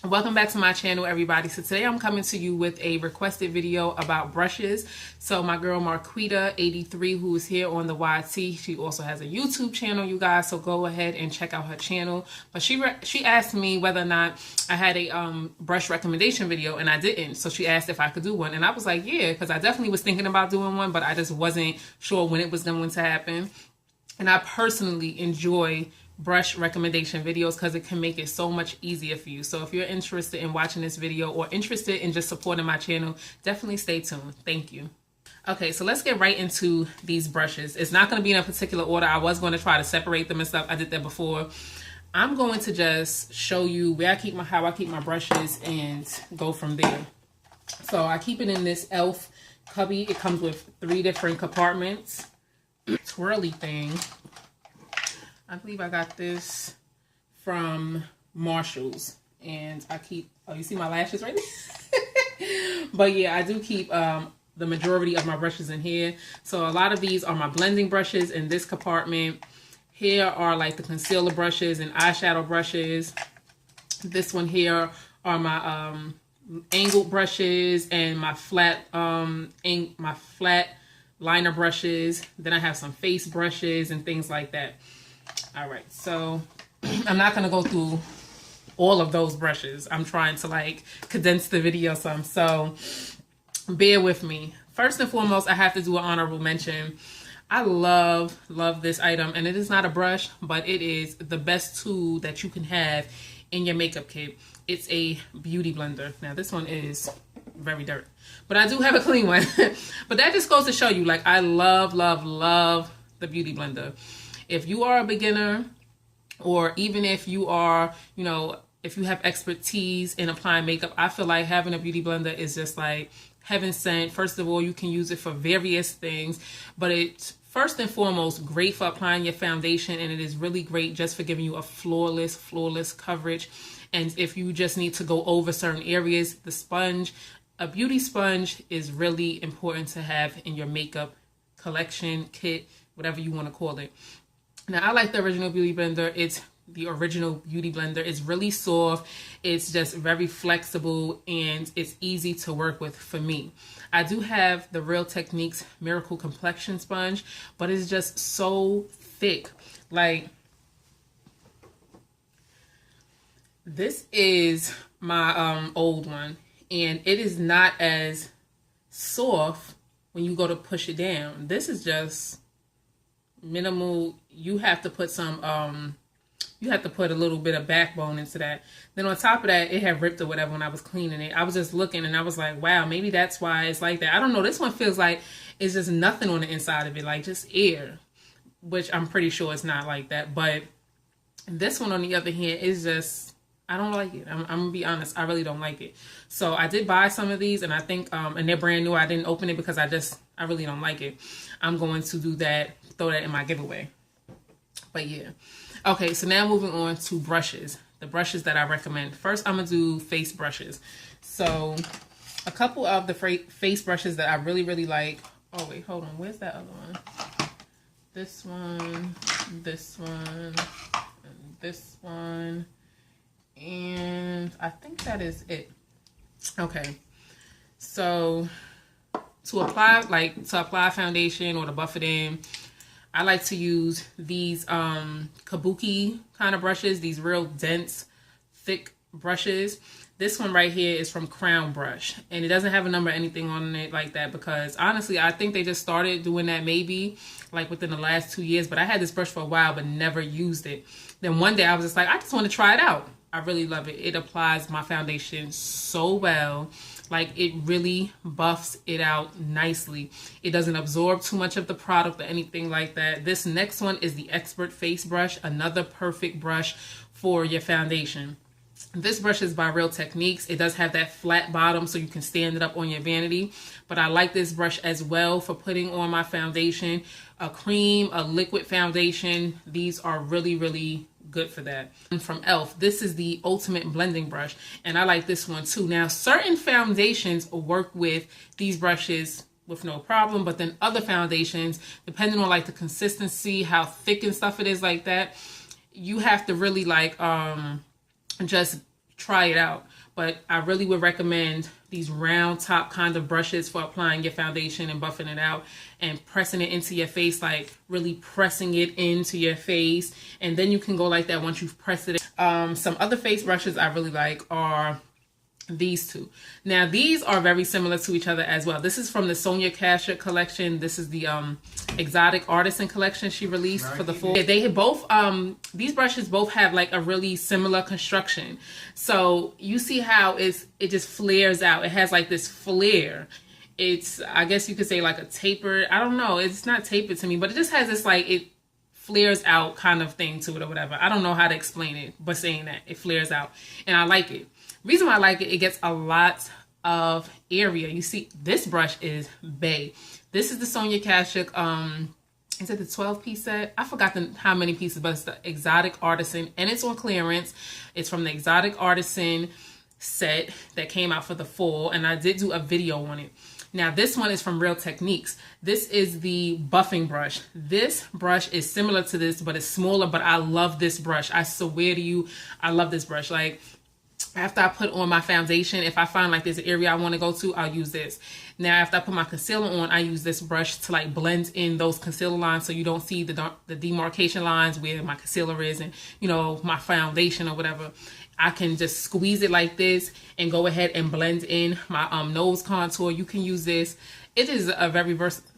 Welcome back to my channel, everybody. So today I'm coming to you with a requested video about brushes. So my girl Marquita83, who is here on the YT, she also has a YouTube channel, you guys, so go ahead and check out her channel. But she asked me whether or not I had a brush recommendation video, and I didn't. So she asked if I could do one, and I was like, yeah, because I definitely was thinking about doing one, but I just wasn't sure when it was going to happen. And I personally enjoy brush recommendation videos because it can make it so much easier for you. So if you're interested in watching this video or interested in just supporting my channel, definitely stay tuned. Thank you. Okay, so let's get right into these brushes. It's not going to be in a particular order. I was going to try to separate them and stuff. I did that before. I'm going to just show you where I keep how I keep my brushes and go from there. So I keep it in this e.l.f. cubby. It comes with 3 different compartments. Twirly thing. I believe I got this from Marshall's, and I keep, oh, you see my lashes right there? But yeah, I do keep the majority of my brushes in here. So a lot of these are my blending brushes in this compartment. Here are like the concealer brushes and eyeshadow brushes. This one here are my angled brushes and my flat liner brushes. Then I have some face brushes and things like that. All right, so I'm not going to go through all of those brushes. I'm trying to like condense the video some, so bear with me. First and foremost, I have to do an honorable mention. I love this item, and it is not a brush, but it is the best tool that you can have in your makeup kit. It's a beauty blender. Now this one is very dirty, but I do have a clean one. But that just goes to show you, like, I love the beauty blender. If you are a beginner, or even if you are, you know, if you have expertise in applying makeup, I feel like having a beauty blender is just like heaven sent. First of all, you can use it for various things, but it's first and foremost great for applying your foundation, and it is really great just for giving you a flawless coverage. And if you just need to go over certain areas, the sponge, a beauty sponge is really important to have in your makeup collection, kit, whatever you want to call it. Now, I like the original beauty blender. It's the original beauty blender. It's really soft. It's just very flexible, and it's easy to work with for me. I do have the Real Techniques Miracle Complexion Sponge, but it's just so thick. Like, this is my old one, and it is not as soft when you go to push it down. This is just minimal. You have to put some you have to put a little bit of backbone into that. Then on top of that, it had ripped or whatever when I was cleaning it. I was just looking and I was like, wow, maybe that's why it's like that. I don't know. This one feels like it's just nothing on the inside of it, like just air, which I'm pretty sure it's not like that. But this one, on the other hand, is just, I don't like it. I'm gonna be honest, I really don't like it. So I did buy some of these, and I think and they're brand new. I didn't open it because I really don't like it. I'm going to do that, throw that in my giveaway. But yeah. Okay, so now moving on to brushes. The brushes that I recommend. First, I'm going to do face brushes. So a couple of the face brushes that I really like. Oh, wait, hold on. Where's that other one? This one, and this one. And I think that is it. Okay. So to apply foundation or to buff it in, I like to use these kabuki kind of brushes, these real dense, thick brushes. This one right here is from Crown Brush, and it doesn't have a number or anything on it like that, because honestly, I think they just started doing that maybe like within the last 2 years, but I had this brush for a while but never used it. Then one day I was just like, I just want to try it out. I really love it. It applies my foundation so well. Like, it really buffs it out nicely. It doesn't absorb too much of the product or anything like that. This next one is the Expert Face Brush, another perfect brush for your foundation. This brush is by Real Techniques. It does have that flat bottom so you can stand it up on your vanity. But I like this brush as well for putting on my foundation. A cream, a liquid foundation. These are really good for that. And from e.l.f., this is the Ultimate Blending Brush, and I like this one too. Now, certain foundations work with these brushes with no problem, but then other foundations, depending on like the consistency, how thick and stuff it is like that, you have to really like just try it out. But I really would recommend these round top kind of brushes for applying your foundation and buffing it out and pressing it into your face, like really pressing it into your face. And then you can go like that once you've pressed it. Some other face brushes I really like are these two. Now these are very similar to each other as well. This is from the Sonia Kashuk collection. This is the Exotic Artisan collection she released for the fall. They both these brushes both have like a really similar construction. So you see how it just flares out. It has like this flare. It's, I guess you could say like a taper. I don't know. It's not tapered to me, but it just has this like, it flares out kind of thing to it or whatever. I don't know how to explain it, but saying that it flares out and I like it. Reason why I like it, it gets a lot of area. You see, this brush is bae. This is the Sonia Kashuk, is it the 12-piece set? I forgot how many pieces, but it's the Exotic Artisan, and it's on clearance. It's from the Exotic Artisan set that came out for the fall, and I did do a video on it. Now, this one is from Real Techniques. This is the buffing brush. This brush is similar to this, but it's smaller, but I love this brush. I swear to you, I love this brush. Like, after I put on my foundation, if I find like there's an area I want to go to, I'll use this. Now, after I put my concealer on, I use this brush to like blend in those concealer lines so you don't see the demarcation lines where my concealer is and, you know, my foundation or whatever. I can just squeeze it like this and go ahead and blend in my nose contour. You can use this. It is a very versatile.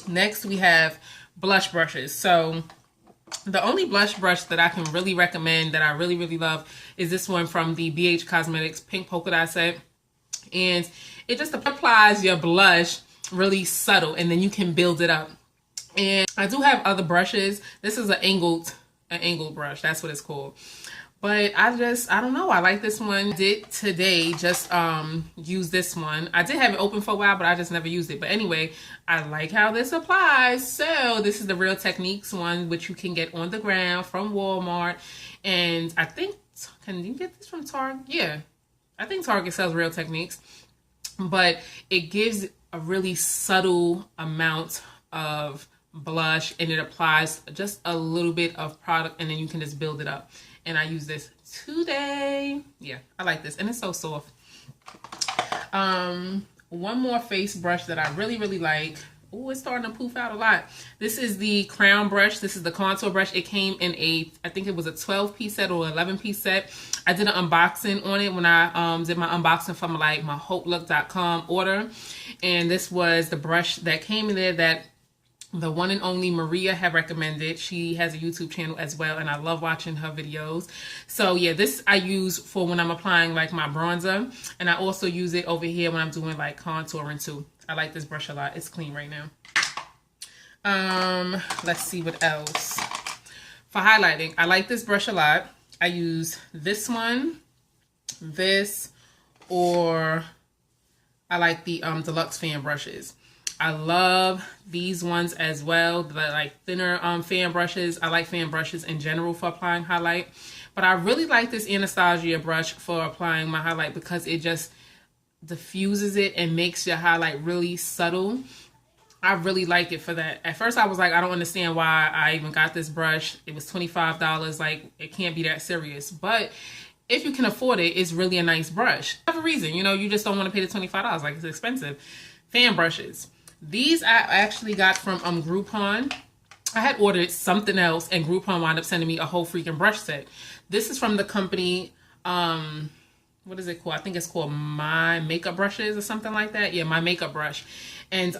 Next, we have blush brushes. So the only blush brush that I can really recommend that I really, really love is this one from the BH Cosmetics Pink Polka Dot set. And it just applies your blush really subtle and then you can build it up. And I do have other brushes. This is an angled brush. That's what it's called. But I don't know. I like this one. I did today just use this one. I did have it open for a while, but I just never used it. But anyway, I like how this applies. So this is the Real Techniques one, which you can get on the ground from Walmart. And I think, can you get this from Target? Yeah, I think Target sells Real Techniques. But it gives a really subtle amount of blush and it applies just a little bit of product and then you can just build it up. And I use this today. Yeah, I like this. And it's so soft. One more face brush that I really, really like. Oh, it's starting to poof out a lot. This is the crown brush. This is the contour brush. It came in I think it was a 12-piece set or 11-piece set. I did an unboxing on it when I did my unboxing from like my hopelook.com order. And this was the brush that came in there that the one and only Maria had recommended. She has a YouTube channel as well, and I love watching her videos. So yeah, this I use for when I'm applying like my bronzer, and I also use it over here when I'm doing like contouring too. I like this brush a lot. It's clean right now. Let's see what else. For highlighting, I like this brush a lot. I use this one, this, or I like the deluxe fan brushes. I love these ones as well, the like thinner fan brushes. I like fan brushes in general for applying highlight, but I really like this Anastasia brush for applying my highlight because it just diffuses it and makes your highlight really subtle. I really like it for that. At first I was like, I don't understand why I even got this brush. It was $25, like it can't be that serious. But if you can afford it, it's really a nice brush. For a reason, you know, you just don't want to pay the $25, like it's expensive. Fan brushes. These I actually got from Groupon. I had ordered something else and Groupon wound up sending me a whole freaking brush set. This is from the company, what is it called? I think it's called My Makeup Brushes or something like that. Yeah, My Makeup Brush. And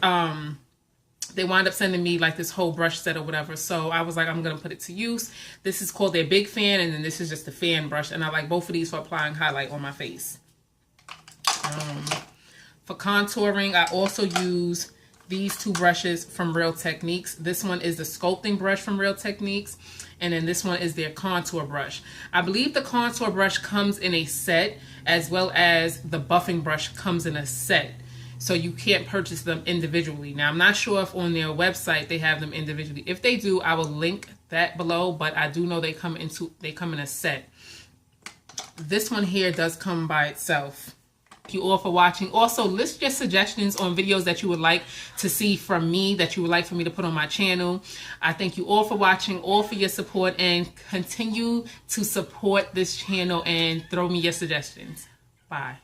they wound up sending me like this whole brush set or whatever. So I was like, I'm going to put it to use. This is called their Big Fan, and then this is just the fan brush. And I like both of these for applying highlight on my face. For contouring, I also use these two brushes from Real Techniques. This one is the sculpting brush from Real Techniques, and then this one is their contour brush. I believe the contour brush comes in a set, as well as the buffing brush comes in a set, so you can't purchase them individually. Now, I'm not sure if on their website they have them individually. If they do, I will link that below, but I do know they come in a set. This one here does come by itself. thank you all for watching. Also, list your suggestions on videos that you would like to see from me, that you would like for me to put on my channel. I thank you all for watching, all for your support, and continue to support this channel and throw me your suggestions. Bye.